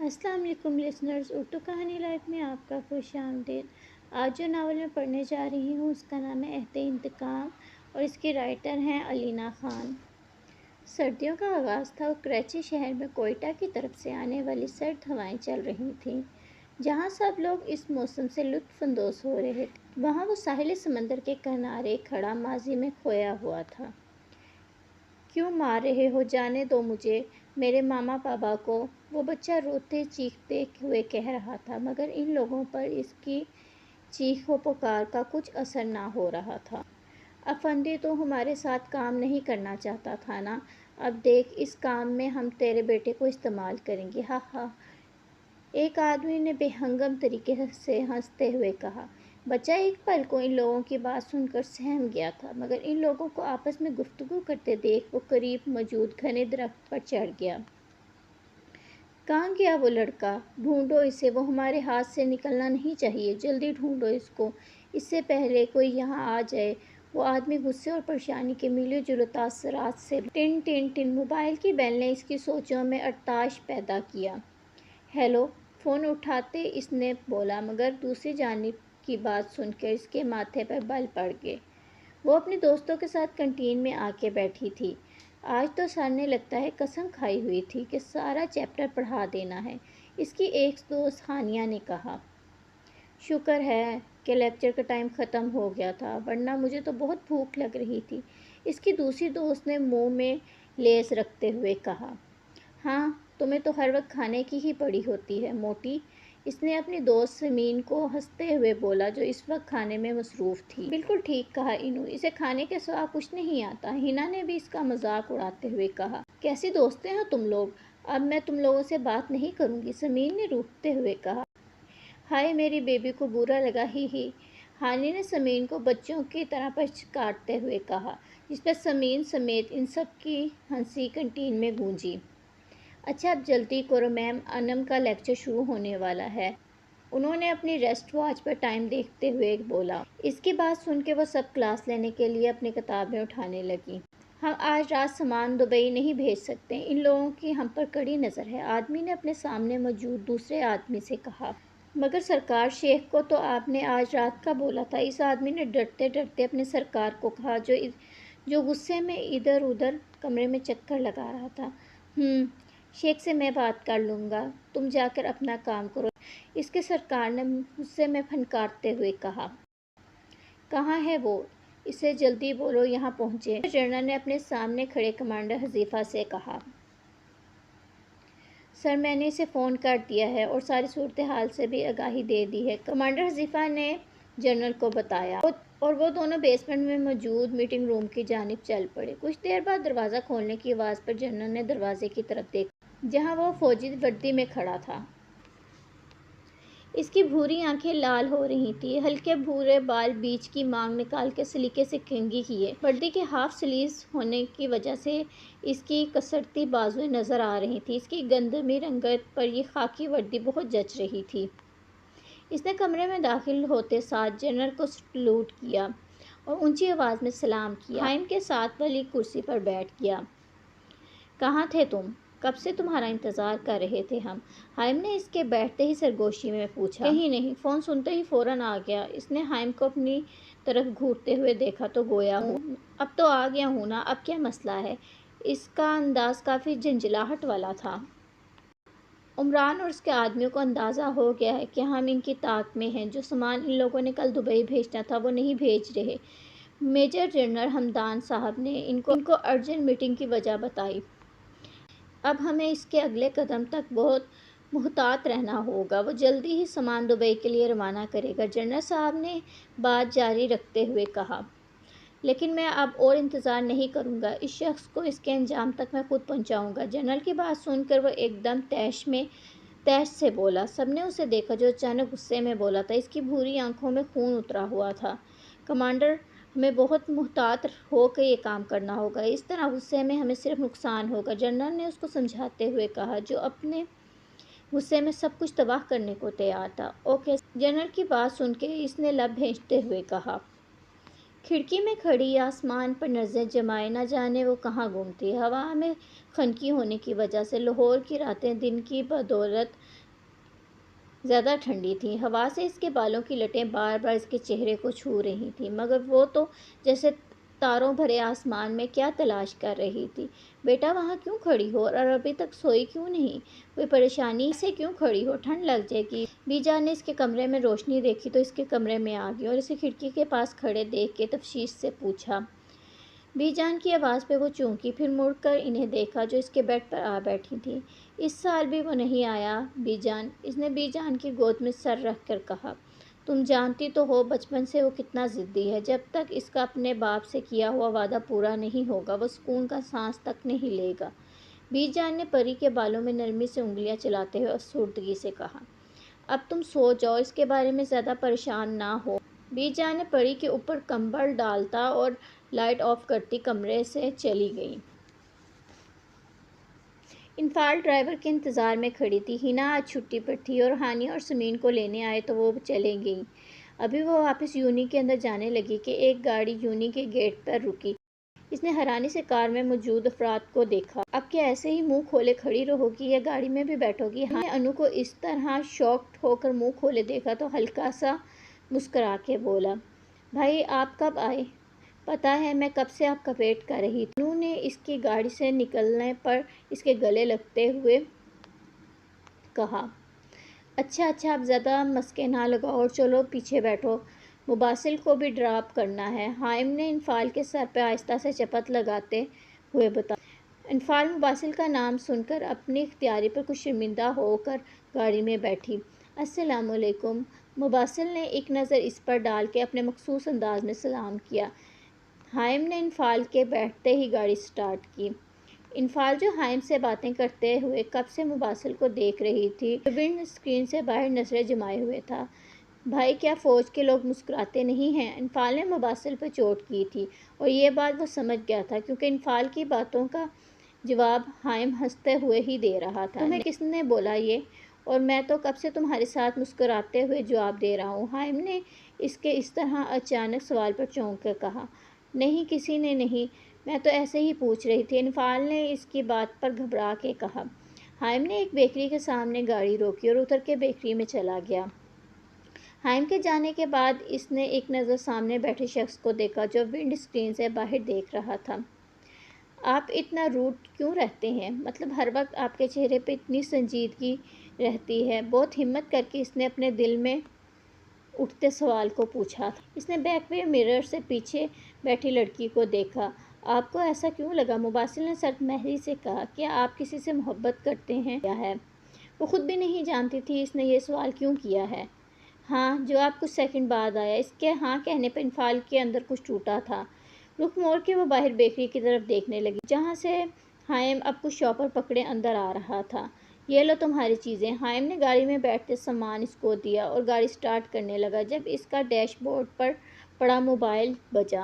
السلام علیکم لسنرز، اردو کہانی لائف میں آپ کا خوش آمدید۔ آج جو ناول میں پڑھنے جا رہی ہوں اس کا نام ہے عہد انتقام اور اس کی رائٹر ہیں علینا خان۔ سردیوں کا آغاز تھا اور کراچی شہر میں کوئٹہ کی طرف سے آنے والی سرد ہوائیں چل رہی تھیں، جہاں سب لوگ اس موسم سے لطف اندوز ہو رہے تھے۔ وہاں وہ ساحل سمندر کے کنارے کھڑا ماضی میں کھویا ہوا تھا۔ کیوں مار رہے ہو، جانے دو مجھے، میرے ماما بابا کو، وہ بچہ روتے چیختے ہوئے کہہ رہا تھا، مگر ان لوگوں پر اس کی چیخ و پکار کا کچھ اثر نہ ہو رہا تھا۔ افندی تو ہمارے ساتھ کام نہیں کرنا چاہتا تھا نا؟ اب دیکھ، اس کام میں ہم تیرے بیٹے کو استعمال کریں گے، ہا ہا۔ ایک آدمی نے بے ہنگم طریقے سے ہنستے ہوئے کہا۔ بچہ ایک پل کو ان لوگوں کی بات سن کر سہم گیا تھا، مگر ان لوگوں کو آپس میں گفتگو کرتے دیکھ وہ قریب موجود گھنے درخت پر چڑھ گیا۔ کہاں گیا وہ لڑکا؟ ڈھونڈو اسے، وہ ہمارے ہاتھ سے نکلنا نہیں چاہیے، جلدی ڈھونڈو اس کو، اس سے پہلے کوئی یہاں آ جائے۔ وہ آدمی غصے اور پریشانی کے میلیوں جلو تاثرات سے ٹن ٹن ٹن۔ موبائل کی بیل نے اس کی سوچوں میں ارتعاش پیدا کیا۔ ہیلو، فون اٹھاتے اس نے بولا، مگر دوسری جانب کی بات سن کر اس کے ماتھے پر بل پڑ گئے۔ وہ اپنے دوستوں کے ساتھ کینٹین میں آ کے بیٹھی تھی۔ آج تو سر نے لگتا ہے قسم کھائی ہوئی تھی کہ سارا چیپٹر پڑھا دینا ہے، اس کی ایک دوست ہانیہ نے کہا۔ شکر ہے کہ لیکچر کا ٹائم ختم ہو گیا تھا، ورنہ مجھے تو بہت بھوک لگ رہی تھی، اس کی دوسری دوست نے منہ میں لیس رکھتے ہوئے کہا۔ ہاں، تمہیں تو ہر وقت کھانے کی ہی پڑی ہوتی ہے موٹی، اس نے اپنی دوست سمین کو ہنستے ہوئے بولا جو اس وقت کھانے میں مصروف تھی۔ بالکل ٹھیک کہا انو، اسے کھانے کے سوا کچھ نہیں آتا۔ ہنا نے بھی اس کا مذاق اڑاتے ہوئے کہا۔ کیسی دوستیں ہو تم لوگ، اب میں تم لوگوں سے بات نہیں کروں گی، سمین نے روٹھتے ہوئے کہا۔ ہائے میری بیبی کو برا لگا، ہی ہی۔ ہانی نے سمین کو بچوں کی طرح پچکارتے ہوئے کہا، جس پر سمین سمیت ان سب کی ہنسی کینٹین میں گونجی۔ اچھا اب جلدی کرو میم، انم کا لیکچر شروع ہونے والا ہے، انہوں نے اپنی ریسٹ واچ پر ٹائم دیکھتے ہوئے بولا۔ اس کی بات سن کے وہ سب کلاس لینے کے لیے اپنی کتابیں اٹھانے لگیں۔ ہم آج رات سامان دبئی نہیں بھیج سکتے، ان لوگوں کی ہم پر کڑی نظر ہے، آدمی نے اپنے سامنے موجود دوسرے آدمی سے کہا۔ مگر سرکار، شیخ کو تو آپ نے آج رات کا بولا تھا، اس آدمی نے ڈرتے ڈرتے اپنے سرکار کو کہا جو غصے میں ادھر ادھر کمرے میں چکر لگا رہا تھا۔ شیخ سے میں بات کر لوں گا، تم جا کر اپنا کام کرو، اس کے سرکار نے غصے میں پھنکارتے ہوئے کہا۔ کہاں ہے وہ؟ اسے جلدی بولو یہاں پہنچے، جنرل نے اپنے سامنے کھڑے کمانڈر حذیفہ سے کہا۔ سر میں نے اسے فون کر دیا ہے اور ساری صورتحال سے بھی آگاہی دے دی ہے، کمانڈر حذیفہ نے جنرل کو بتایا، اور وہ دونوں بیسمنٹ میں موجود میٹنگ روم کی جانب چل پڑے۔ کچھ دیر بعد دروازہ کھولنے کی آواز پر جنرل نے دروازے کی طرف دیکھا، جہاں وہ فوجی وردی میں کھڑا تھا۔ اس کی بھوری آنکھیں لال ہو رہی تھیں، ہلکے بھورے بال بیچ کی مانگ نکال کے سلیقے سے کنگھی کیے، وردی کے ہاف سلیوز ہونے کی وجہ سے اس کی کسرتی بازویں نظر آ رہی تھیں، اس کی گندمی رنگت پر یہ خاکی وردی بہت جچ رہی تھی۔ اس نے کمرے میں داخل ہوتے ساتھ جنرل کو سلوٹ کیا اور اونچی آواز میں سلام کیا۔ ہائم کے ساتھ والی کرسی پر بیٹھ گیا۔ کہاں تھے تم؟ کب سے تمہارا انتظار کر رہے تھے ہم، ہائم نے اس کے بیٹھتے ہی سرگوشی میں پوچھا۔ کہیں نہیں، فون سنتے ہی فوراً آ گیا۔ اس نے ہائم کو اپنی طرف گھورتے ہوئے دیکھا تو گویا اب تو آ گیا ہوں نا، اب کیا مسئلہ ہے؟ اس کا انداز کافی جھنجھلاہٹ والا تھا۔ عمران اور اس کے آدمیوں کو اندازہ ہو گیا ہے کہ ہم ان کی طاق میں ہیں، جو سامان ان لوگوں نے کل دبئی بھیجنا تھا وہ نہیں بھیج رہے۔ میجر جنرل حمدان صاحب نے ان کو ارجنٹ میٹنگ کی وجہ بتائی۔ اب ہمیں اس کے اگلے قدم تک بہت محتاط رہنا ہوگا، وہ جلدی ہی سامان دبئی کے لیے روانہ کرے گا، جنرل صاحب نے بات جاری رکھتے ہوئے کہا۔ لیکن میں اب اور انتظار نہیں کروں گا، اس شخص کو اس کے انجام تک میں خود پہنچاؤں گا۔ جنرل کی بات سن کر وہ ایک دم تیش سے بولا۔ سب نے اسے دیکھا جو اچانک غصے میں بولا تھا، اس کی بھوری آنکھوں میں خون اترا ہوا تھا۔ کمانڈر، ہمیں بہت محتاط ہو کے یہ کام کرنا ہوگا، اس طرح غصے میں ہمیں صرف نقصان ہوگا، جنرل نے اس کو سمجھاتے ہوئے کہا، جو اپنے غصے میں سب کچھ تباہ کرنے کو تیار تھا۔ اوکے، جنرل کی بات سن کے اس نے لب بھینچتے ہوئے کہا۔ کھڑکی میں کھڑی آسمان پر نظر جمائے نہ جانے وہ کہاں گم تھی۔ ہوا میں خنکی ہونے کی وجہ سے لاہور کی راتیں دن کی بدولت زیادہ ٹھنڈی تھیں۔ ہوا سے اس کے بالوں کی لٹیں بار بار اس کے چہرے کو چھو رہی تھیں، مگر وہ تو جیسے تاروں بھرے آسمان میں کیا تلاش کر رہی تھی۔ بیٹا وہاں کیوں کھڑی ہو اور ابھی تک سوئی کیوں نہیں؟ کوئی پریشانی سے کیوں کھڑی ہو؟ ٹھنڈ لگ جائے گی۔ بی جان نے اس کے کمرے میں روشنی دیکھی تو اس کے کمرے میں آ گئی اور اسے کھڑکی کے پاس کھڑے دیکھ کے تفتیش سے پوچھا۔ بی جان کی آواز پہ وہ چونکی، پھر مڑ کر انہیں دیکھا جو اس کے بیڈ پر آ بیٹھی تھیں۔ اس سال بھی وہ نہیں آیا بی جان؟ اس نے بی جان کی گود میں سر رکھ کر کہا۔ تم جانتی تو ہو بچپن سے وہ کتنا ضدی ہے۔ جب تک اس کا اپنے باپ سے کیا ہوا وعدہ پورا نہیں ہوگا وہ سکون کا سانس تک نہیں لے گا۔ بی جان نے پری کے بالوں میں نرمی سے انگلیاں چلاتے ہوئے افسردگی سے کہا۔ اب تم سو جاؤ، اس کے بارے میں زیادہ پریشان نہ ہو۔ بی جان نے پری کے اوپر کمبل ڈالتا اور لائٹ آف کرتی کمرے سے چلی گئی۔ انفال ڈرائیور کے انتظار میں کھڑی تھی۔ ہنا آج چھٹی پر تھی اور ہانی اور سمین کو لینے آئے تو وہ چلے گئیں۔ ابھی وہ واپس یونی کے اندر جانے لگی کہ ایک گاڑی یونی کے گیٹ پر رکی۔ اس نے حیرانی سے کار میں موجود افراد کو دیکھا۔ اب کیا ایسے ہی منہ کھولے کھڑی رہو گی یا گاڑی میں بھی بیٹھو گی؟ ہانی نے انو کو اس طرح شاکڈ ہو کر منہ کھولے دیکھا تو ہلکا سا مسکرا کے بولا، بھائی آپ کب آئے؟ پتہ ہے میں کب سے آپ کا ویٹ کر رہی تھی۔ انو نے اس کی گاڑی سے نکلنے پر اس کے گلے لگتے ہوئے کہا۔ اچھا اب زیادہ مسکے نہ لگاؤ اور چلو پیچھے بیٹھو، مباسل کو بھی ڈراپ کرنا ہے، حائم نے انفال کے سر پہ آہستہ سے چپت لگاتے ہوئے بتایا۔ انفال مباسل کا نام سن کر اپنی اختیاری پر کچھ شرمندہ ہو کر گاڑی میں بیٹھی۔ السلام علیکم۔ مباسل نے ایک نظر اس پر ڈال کے اپنے مخصوص انداز میں سلام کیا۔ حائم نے انفال کے بیٹھتے ہی گاڑی سٹارٹ کی۔ انفال جو حائم سے باتیں کرتے ہوئے کب سے مباسل کو دیکھ رہی تھی، جو ونڈ اسکرین سے باہر نظریں جمائے ہوئے تھا۔ بھائی کیا فوج کے لوگ مسکراتے نہیں ہیں؟ انفال نے مباسل پر چوٹ کی تھی اور یہ بات وہ سمجھ گیا تھا کیونکہ انفال کی باتوں کا جواب حائم ہنستے ہوئے ہی دے رہا تھا۔ تمہیں کس نے بولا یہ؟ اور میں تو کب سے تمہارے ساتھ مسکراتے ہوئے جواب دے رہا ہوں۔ حائم نے اس کے اس طرح اچانک سوال پر چونک کر کہا۔ نہیں کسی نے نہیں، میں تو ایسے ہی پوچھ رہی تھی، انفال نے اس کی بات پر گھبرا کے کہا۔ حائم نے ایک بیکری کے سامنے گاڑی روکی اور اتر کے بیکری میں چلا گیا۔ حائم کے جانے کے بعد اس نے ایک نظر سامنے بیٹھے شخص کو دیکھا جو ونڈ اسکرین سے باہر دیکھ رہا تھا۔ آپ اتنا روڈ کیوں رہتے ہیں؟ مطلب ہر وقت آپ کے چہرے پہ اتنی سنجیدگی رہتی ہے؟ بہت ہمت کر کے اس نے اپنے دل میں اٹھتے سوال کو پوچھا۔ اس نے بیک وے مرر سے پیچھے بیٹھی لڑکی کو دیکھا۔ آپ کو ایسا کیوں لگا؟ مباسل نے سرد مہری سے کہا۔ کیا آپ کسی سے محبت کرتے ہیں؟ کیا ہے؟ وہ خود بھی نہیں جانتی تھی اس نے یہ سوال کیوں کیا ہے۔ ہاں، جواب کچھ سیکنڈ بعد آیا۔ اس کے ہاں کہنے پر انفال کے اندر کچھ ٹوٹا تھا۔ رخ موڑ کے وہ باہر بیکری کی طرف دیکھنے لگی جہاں سے حائم اب کچھ شاپر پکڑے اندر آ رہا تھا۔ یہ لو تمہاری چیزیں۔ حائم نے گاڑی میں بیٹھتے سامان اس کو دیا اور گاڑی سٹارٹ کرنے لگا جب اس کا ڈیش بورڈ پر پڑا موبائل بجا۔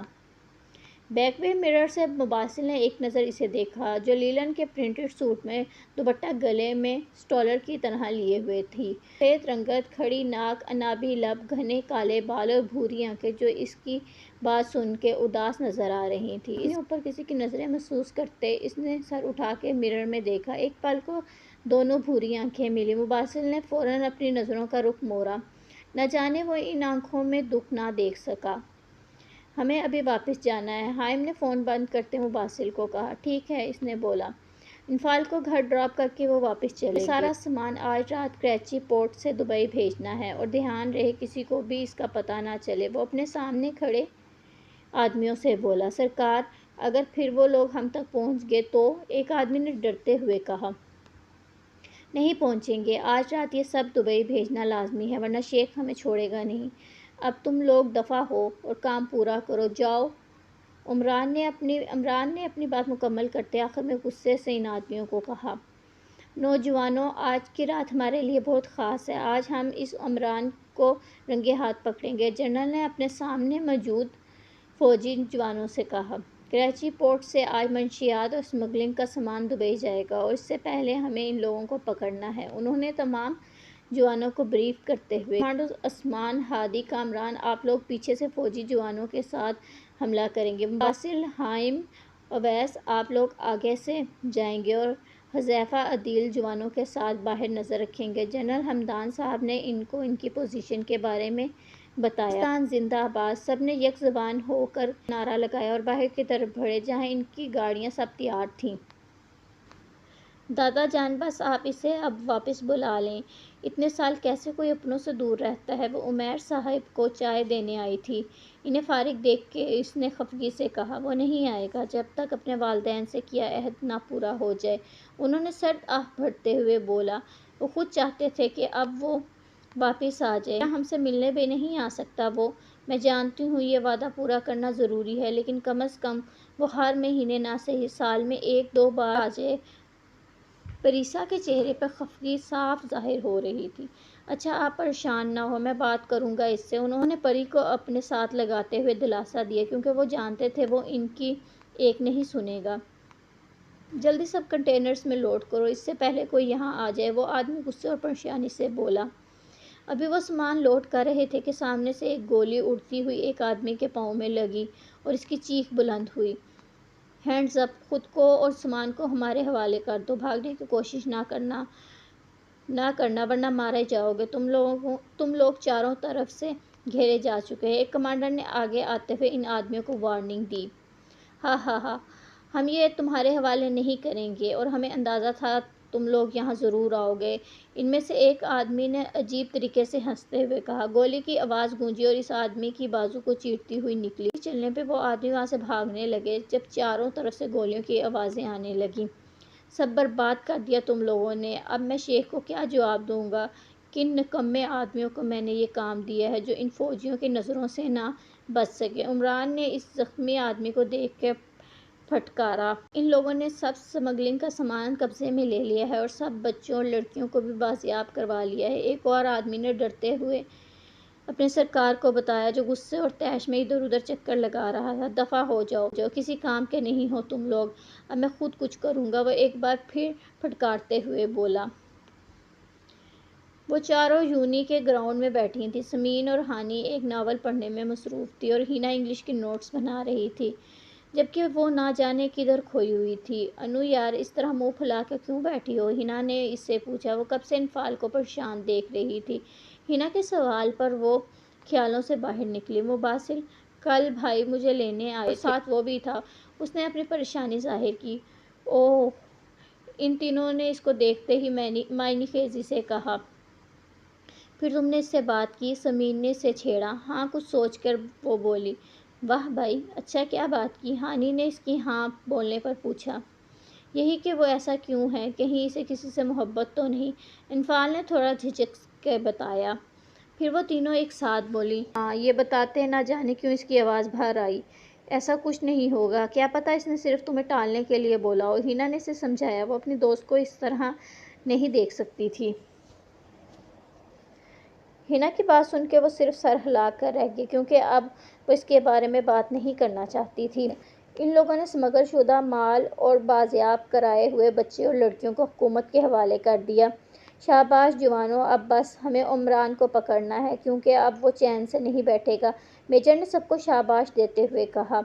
بیک وے مرر سے مباسل نے ایک نظر اسے دیکھا جو لیلن کے پرنٹڈ سوٹ میں دوپٹہ گلے میں سٹولر کی طرح لیے ہوئے تھی۔ سفید رنگت، کھڑی ناک، انابی لب، گھنے کالے بال اور بھوری آنکھیں جو اس کی بات سن کے اداس نظر آ رہی تھیں۔ اپنے اوپر کسی کی نظریں محسوس کرتے اس نے سر اٹھا کے مرر میں دیکھا۔ ایک پل کو دونوں بھوری آنکھیں ملی۔ مباسل نے فوراً اپنی نظروں کا رخ موڑا، نہ جانے وہ ان آنکھوں میں دکھ نہ دیکھ سکا۔ ہمیں ابھی واپس جانا ہے، حائم نے فون بند کرتے مباسل کو کہا۔ ٹھیک ہے، اس نے بولا۔ انفال کو گھر ڈراپ کر کے وہ واپس چلے گئے۔ سارا سامان آج رات کراچی پورٹ سے دبئی بھیجنا ہے اور دھیان رہے کسی کو بھی اس کا پتہ نہ چلے۔ وہ اپنے سامنے کھڑے آدمیوں سے بولا۔ سرکار، اگر پھر وہ لوگ ہم تک پہنچ گئے تو؟ ایک آدمی نے ڈرتے ہوئے کہا۔ نہیں پہنچیں گے، آج رات یہ سب دبئی بھیجنا لازمی ہے ورنہ شیخ ہمیں چھوڑے گا نہیں۔ اب تم لوگ دفعہ ہو اور کام پورا کرو، جاؤ۔ عمران نے اپنی بات مکمل کرتے آخر میں غصے سے ان آدمیوں کو کہا۔ نوجوانوں، آج کی رات ہمارے لیے بہت خاص ہے۔ آج ہم اس عمران کو رنگے ہاتھ پکڑیں گے، جنرل نے اپنے سامنے موجود فوجی جوانوں سے کہا۔ کراچی پورٹ سے آج منشیات اور اسمگلنگ کا سامان دبئی جائے گا اور اس سے پہلے ہمیں ان لوگوں کو پکڑنا ہے۔ انہوں نے تمام جوانوں کو بریف کرتے ہوئے کمانڈو عثمان، ہادی، کامران، آپ لوگ پیچھے سے فوجی جوانوں کے ساتھ حملہ کریں گے۔ مباسل، حائم، اویس، آپ لوگ آگے سے جائیں گے اور حذیفہ عدیل جوانوں کے ساتھ باہر نظر رکھیں گے۔ جنرل حمدان صاحب نے ان کو ان کی پوزیشن کے بارے میں بتایا۔ پاکستان زندہ آباد! سب نے یک زبان ہو کر نعرہ لگایا اور باہر کی طرف بڑھے جہاں ان کی گاڑیاں سب تیار تھیں۔ دادا جان، بس آپ اسے اب واپس بلا لیں۔ اتنے سال کیسے کوئی اپنوں سے دور رہتا ہے؟ وہ عمیر صاحب کو چائے دینے آئی تھی۔ انہیں فارغ دیکھ کے اس نے خفگی سے کہا، وہ نہیں آئے گا جب تک اپنے والدین سے کیا عہد نہ پورا ہو جائے۔ انہوں نے سرد آہ بھرتے ہوئے بولا، وہ خود چاہتے تھے کہ اب وہ واپس آ جائے۔ کیا ہم سے ملنے بھی نہیں آ سکتا وہ؟ میں جانتی ہوں یہ وعدہ پورا کرنا ضروری ہے، لیکن کم از کم وہ ہر مہینے نہ صحیح سال میں 1-2 بار آ جائے۔ پریسا کے چہرے پر خفگی صاف ظاہر ہو رہی تھی۔ اچھا، آپ پریشان نہ ہوں، میں بات کروں گا اس سے۔ انہوں نے پری کو اپنے ساتھ لگاتے ہوئے دلاسا دیا کیونکہ وہ جانتے تھے وہ ان کی ایک نہیں سنے گا۔ جلدی سب کنٹینرز میں لوڈ کرو اس سے پہلے کوئی یہاں آ جائے، وہ آدمی غصے اور پریشانی سے بولا۔ ابھی وہ سامان لوڈ کر رہے تھے کہ سامنے سے ایک گولی اڑتی ہوئی ایک آدمی کے پاؤں میں لگی اور اس کی چیخ بلند ہوئی، ہینڈز اپ! خود کو اور سامان کو ہمارے حوالے کر دو، بھاگنے کی کوشش نہ کرنا ورنہ مارے جاؤ گے۔ تم لوگ چاروں طرف سے گھیرے جا چکے ہیں۔ ایک کمانڈر نے آگے آتے ہوئے ان آدمیوں کو وارننگ دی۔ ہا ہا ہا، ہم یہ تمہارے حوالے نہیں کریں گے اور ہمیں اندازہ تھا تم لوگ یہاں ضرور آؤ گے، ان میں سے ایک آدمی نے عجیب طریقے سے ہنستے ہوئے کہا۔ گولی کی آواز گونجی اور اس آدمی کی بازو کو چیرتی ہوئی نکلی۔ چلنے پہ وہ آدمی وہاں سے بھاگنے لگے جب چاروں طرف سے گولیوں کی آوازیں آنے لگیں۔ سب برباد کر دیا تم لوگوں نے۔ اب میں شیخ کو کیا جواب دوں گا؟ کن نکمے آدمیوں کو میں نے یہ کام دیا ہے جو ان فوجیوں کی نظروں سے نہ بچ سکے؟ عمران نے اس زخمی آدمی کو دیکھ کے پھٹکارا۔ ان لوگوں نے سب سمگلنگ کا سامان قبضے میں لے لیا ہے اور سب بچوں اور لڑکیوں کو بھی بازیاب کروا لیا ہے۔ ایک اور آدمی نے ڈرتے ہوئے اپنے سرکار کو بتایا جو غصے اور طیش میں ادھر ادھر چکر لگا رہا تھا۔ دفعہ ہو جاؤ، کسی کام کے نہیں ہو تم لوگ، اب میں خود کچھ کروں گا، وہ ایک بار پھر پھٹکارتے ہوئے بولا۔ وہ چاروں یونی کے گراؤنڈ میں بیٹھی تھیں۔ سمین اور ہانی ایک ناول پڑھنے میں مصروف تھی اور ہینا انگلش کے نوٹس بنا رہی تھی، جبکہ وہ نہ جانے کدھر کھوئی ہوئی تھی۔ انو یار، اس طرح منہ پھلا کے کیوں بیٹھی ہو؟ ہینا نے اس سے پوچھا۔ وہ کب سے انفال کو پریشان دیکھ رہی تھی۔ ہینا کے سوال پر وہ خیالوں سے باہر نکلی۔ مباسل، کل بھائی مجھے لینے آئے تھے اور ساتھ وہ بھی تھا۔ اس نے اپنی پریشانی ظاہر کی۔ اوہ! ان تینوں نے اس کو دیکھتے ہی معنی خیزی سے کہا۔ پھر تم نے اس سے بات کی؟ سمین نے اسے چھیڑا۔ ہاں، کچھ سوچ کر وہ بولی۔ واہ بھائی، اچھا، کیا بات کی؟ ہانی نے اس کی ہاں بولنے پر پوچھا۔ یہی کہ وہ ایسا کیوں ہے، کہیں اسے کسی سے محبت تو نہیں؟ انفال نے تھوڑا جھجک کے بتایا۔ پھر وہ تینوں ایک ساتھ بولی۔ ہاں، یہ بتاتے نہ جانے کیوں اس کی آواز بھر آئی۔ ایسا کچھ نہیں ہوگا، کیا پتہ اس نے صرف تمہیں ٹالنے کے لیے بولا ہو۔ ہینا نے اسے سمجھایا۔ وہ اپنی دوست کو اس طرح نہیں دیکھ سکتی تھی۔ ہینا کی بات سن کے وہ صرف سر ہلا کر رہ گئی کیونکہ اب وہ اس کے بارے میں بات نہیں کرنا چاہتی تھی۔ ان لوگوں نے اسمگل شدہ مال اور بازیاب کرائے ہوئے بچے اور لڑکیوں کو حکومت کے حوالے کر دیا۔ شاباش جوانوں، اب بس ہمیں عمران کو پکڑنا ہے کیونکہ اب وہ چین سے نہیں بیٹھے گا۔ میجر نے سب کو شاباش دیتے ہوئے کہا۔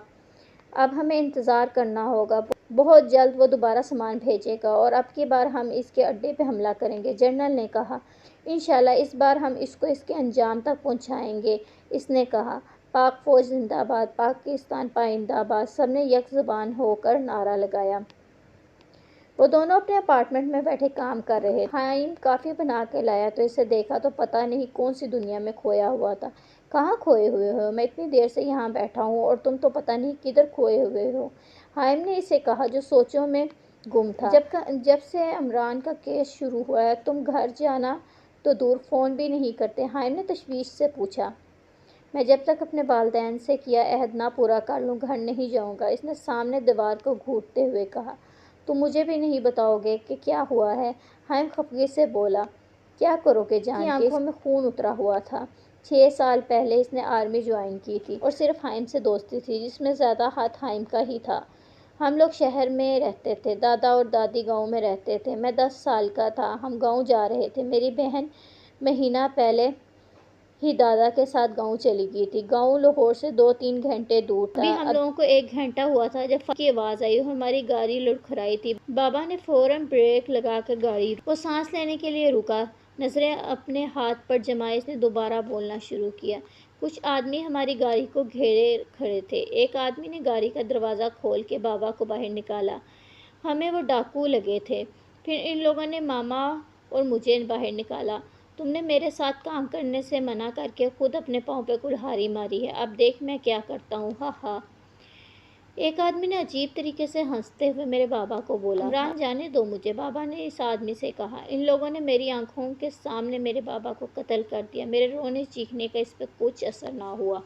اب ہمیں انتظار کرنا ہوگا، بہت جلد وہ دوبارہ سامان بھیجے گا اور اب کی بار ہم اس کے اڈے پہ حملہ کریں گے، جنرل نے کہا۔ انشاءاللہ اس بار ہم اس کو اس کے انجام تک پہنچائیں گے، اس نے کہا۔ پاک فوج زندہ باد، پاکستان پائندہ باد! سب نے یک زبان ہو کر نعرہ لگایا۔ وہ دونوں اپنے اپارٹمنٹ میں بیٹھے کام کر رہے تھے۔ حائم کافی بنا کے لایا تو اسے دیکھا تو پتہ نہیں کون سی دنیا میں کھویا ہوا تھا۔ کہاں کھوئے ہوئے ہو؟ میں اتنی دیر سے یہاں بیٹھا ہوں اور تم تو پتہ نہیں کدھر کھوئے ہوئے ہو، حائم نے اسے کہا جو سوچوں میں گم تھا۔ جب سے عمران کا کیس شروع ہوا ہے تم گھر جانا تو دور، فون بھی نہیں کرتے، حائم نے تشویش سے پوچھا۔ میں جب تک اپنے والدین سے کیا عہد نہ پورا کر لوں گھر نہیں جاؤں گا، اس نے سامنے دیوار کو گھونٹتے ہوئے کہا۔ تم مجھے بھی نہیں بتاؤ گے کہ کیا ہوا ہے؟ حائم خفگی سے بولا۔ کیا کرو گے جان کے؟ اس کی آنکھوں میں خون اترا ہوا تھا۔ 6 سال پہلے اس نے آرمی جوائن کی تھی اور صرف حائم سے دوستی تھی جس میں زیادہ ہاتھ حائم کا ہی تھا۔ ہم لوگ شہر میں رہتے تھے، دادا اور دادی گاؤں میں رہتے تھے۔ میں 10 سال کا تھا، ہم گاؤں جا رہے تھے، میری بہن مہینہ پہلے ہی دادا کے ساتھ گاؤں چلی گئی تھی۔ گاؤں لاہور سے 2-3 گھنٹے دور تھا۔ ابھی ہم لوگوں کو 1 گھنٹہ ہوا تھا جب کی آواز آئی اور ہماری گاڑی لڑکھڑائی تھی۔ بابا نے فوراً بریک لگا کر گاڑی روکی۔ وہ سانس لینے کے لیے رکا، نظریں اپنے ہاتھ پر جمائے اس نے دوبارہ بولنا شروع کیا۔ کچھ آدمی ہماری گاڑی کو گھیرے کھڑے تھے۔ ایک آدمی نے گاڑی کا دروازہ کھول کے بابا کو باہر نکالا۔ ہمیں وہ ڈاکو لگے تھے۔ پھر ان لوگوں نے ماما اور مجھے باہر نکالا۔ تم نے میرے ساتھ کام کرنے سے منع کر کے خود اپنے پاؤں پہ کلہاڑی ماری ہے، اب دیکھ میں کیا کرتا ہوں، ہا ہا۔ ایک آدمی نے عجیب طریقے سے ہنستے ہوئے میرے بابا کو بولا۔ عمران جانے دو مجھے، بابا نے اس آدمی سے کہا۔ ان لوگوں نے میری آنکھوں کے سامنے میرے بابا کو قتل کر دیا۔ میرے رونے چیخنے کا اس پہ کچھ اثر نہ ہوا۔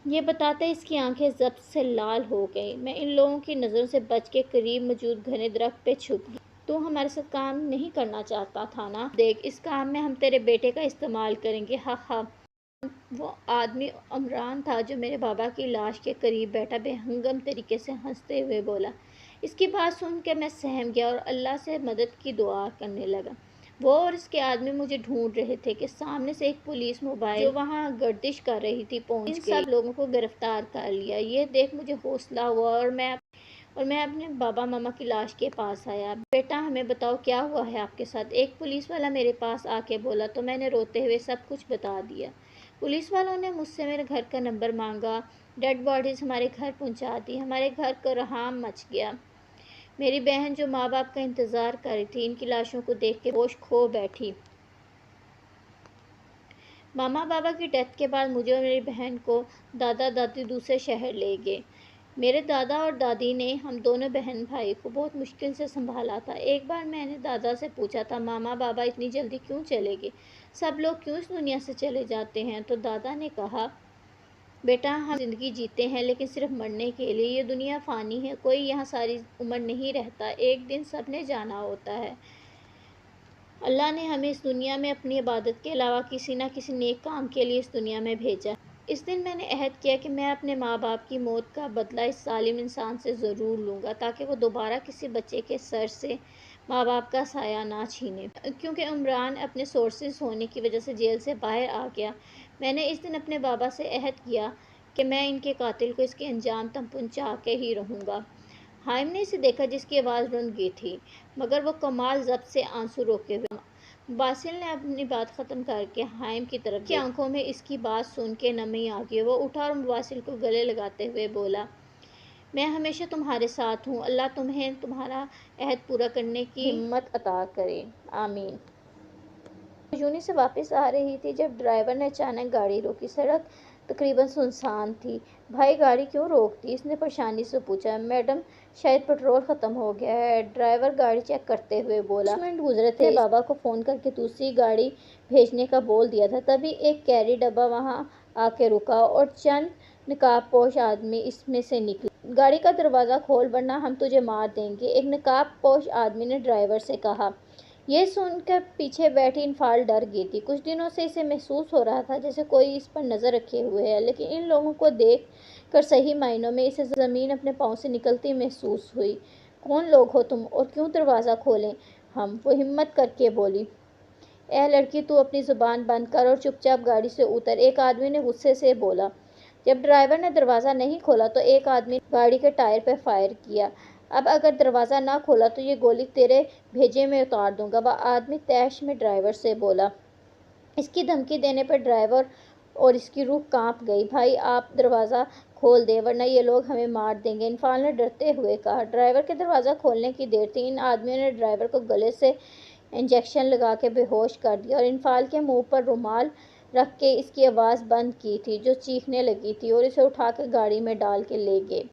یہ بتاتے اس کی آنکھیں ضبط سے لال ہو گئیں۔ میں ان لوگوں کی نظروں سے بچ کے قریب موجود گھنے درخت پہ چھپ گئی۔ تو ہمارے ساتھ کام نہیں کرنا چاہتا تھا نا؟ دیکھ، اس کام میں ہم تیرے بیٹے کا استعمال کریں گے، ہا ہا۔ وہ آدمی عمران تھا جو میرے بابا کی لاش کے قریب بیٹھا بے ہنگم طریقے سے ہنستے ہوئے بولا۔ اس کی بات سن کے میں سہم گیا اور اللہ سے مدد کی دعا کرنے لگا۔ وہ اور اس کے آدمی مجھے ڈھونڈ رہے تھے کہ سامنے سے ایک پولیس موبائل جو وہاں گردش کر رہی تھی پہنچ گئی۔ ان سب لوگوں کو گرفتار کر لیا۔ یہ دیکھ مجھے حوصلہ ہوا اور میں اپنے بابا ماما کی لاش کے پاس آیا۔ بیٹا ہمیں بتاؤ کیا ہوا ہے آپ کے ساتھ؟ ایک پولیس والا میرے پاس آ کے بولا تو میں نے روتے ہوئے سب کچھ بتا دیا۔ پولیس والوں نے مجھ سے میرے گھر کا نمبر مانگا، ڈیڈ باڈیز ہمارے گھر پہنچا دی۔ ہمارے گھر کو رہام مچ گیا۔ میری بہن جو ماں باپ کا انتظار کر رہی تھی ان کی لاشوں کو دیکھ کے ہوش کھو بیٹھی۔ ماما بابا کی ڈیتھ کے بعد مجھے اور میری بہن کو دادا دادی دوسرے شہر لے گئے۔ میرے دادا اور دادی نے ہم دونوں بہن بھائی کو بہت مشکل سے سنبھالا تھا۔ ایک بار میں نے دادا سے پوچھا تھا، ماما بابا اتنی جلدی کیوں چلے گئے؟ سب لوگ کیوں اس دنیا سے چلے جاتے ہیں؟ تو دادا نے کہا، بیٹا ہم زندگی جیتے ہیں لیکن صرف مرنے کے لیے۔ یہ دنیا فانی ہے، کوئی یہاں ساری عمر نہیں رہتا، ایک دن سب نے جانا ہوتا ہے۔ اللہ نے ہمیں اس دنیا میں اپنی عبادت کے علاوہ کسی نہ کسی نیک کام کے لیے اس دنیا میں بھیجا ہے۔ اس دن میں نے عہد کیا کہ میں اپنے ماں باپ کی موت کا بدلہ اس ظالم انسان سے ضرور لوں گا تاکہ وہ دوبارہ کسی بچے کے سر سے ماں باپ کا سایہ نہ چھینے۔ کیونکہ عمران اپنے سورسز ہونے کی وجہ سے جیل سے باہر آ گیا، میں نے اس دن اپنے بابا سے عہد کیا کہ میں ان کے قاتل کو اس کے انجام تک پہنچا کے ہی رہوں گا۔ حائم نے اسے دیکھا جس کی آواز رند گئی تھی، مگر وہ کمال ضبط سے آنسو روکے ہوئے۔ باسل نے اپنی بات ختم کر کے حائم کی طرف دیکھا۔ آنکھوں میں اس کی بات سن کے نمی آ گئی۔ وہ اٹھا اور باسل کو گلے لگاتے ہوئے بولا، میں ہمیشہ تمہارے ساتھ ہوں، اللہ تمہیں تمہارا عہد پورا کرنے کی ہمت عطا کرے، آمین۔ وہ یونی سے واپس آ رہی تھی جب ڈرائیور نے اچانک گاڑی روکی۔ سڑک تقریباً سنسان تھی۔ بھائی گاڑی کیوں روک دی؟ اس نے پریشانی سے پوچھا۔ میڈم شاید پیٹرول ختم ہو گیا ہے، ڈرائیور گاڑی چیک کرتے ہوئے بولا۔ 10 منٹ گزرے تھے، بابا کو فون کر کے دوسری گاڑی بھیجنے کا بول دیا تھا، تبھی ایک کیری ڈبہ وہاں آ کے رکا اور چند نقاب پوش آدمی اس میں سے نکلے۔ گاڑی کا دروازہ کھول ورنہ ہم تجھے مار دیں گے، ایک نقاب پوش آدمی نے ڈرائیور سے کہا۔ یہ سن کر پیچھے بیٹھی انفال ڈر گئی تھی۔ کچھ دنوں سے اسے محسوس ہو رہا تھا جیسے کوئی اس پر نظر رکھے ہوئے ہے، لیکن ان لوگوں کو دیکھ کر صحیح معنوں میں اسے زمین اپنے پاؤں سے نکلتی محسوس ہوئی۔ کون لوگ ہو تم اور کیوں دروازہ کھولیں ہم؟ وہ ہمت کر کے بولی۔ اے لڑکی، تو اپنی زبان بند کر اور چپ چاپ گاڑی سے اتر، ایک آدمی نے غصے سے بولا۔ جب ڈرائیور نے دروازہ نہیں کھولا تو ایک آدمی نے گاڑی کے ٹائر پہ فائر کیا۔ اب اگر دروازہ نہ کھولا تو یہ گولی تیرے بھیجے میں اتار دوں گا، وہ آدمی طیش میں ڈرائیور سے بولا۔ اس کی دھمکی دینے پر ڈرائیور اور اس کی روح کانپ گئی۔ بھائی آپ دروازہ کھول دیں ورنہ یہ لوگ ہمیں مار دیں گے، انفال نے ڈرتے ہوئے کہا۔ ڈرائیور کے دروازہ کھولنے کی دیر تھی، ان آدمیوں نے ڈرائیور کو گلے سے انجیکشن لگا کے بے ہوش کر دیا اور انفال کے منہ پر رومال رکھ کے اس کی آواز بند کی تھی جو چیخنے لگی تھی، اور اسے اٹھا کے گاڑی میں ڈال کے لے گئے۔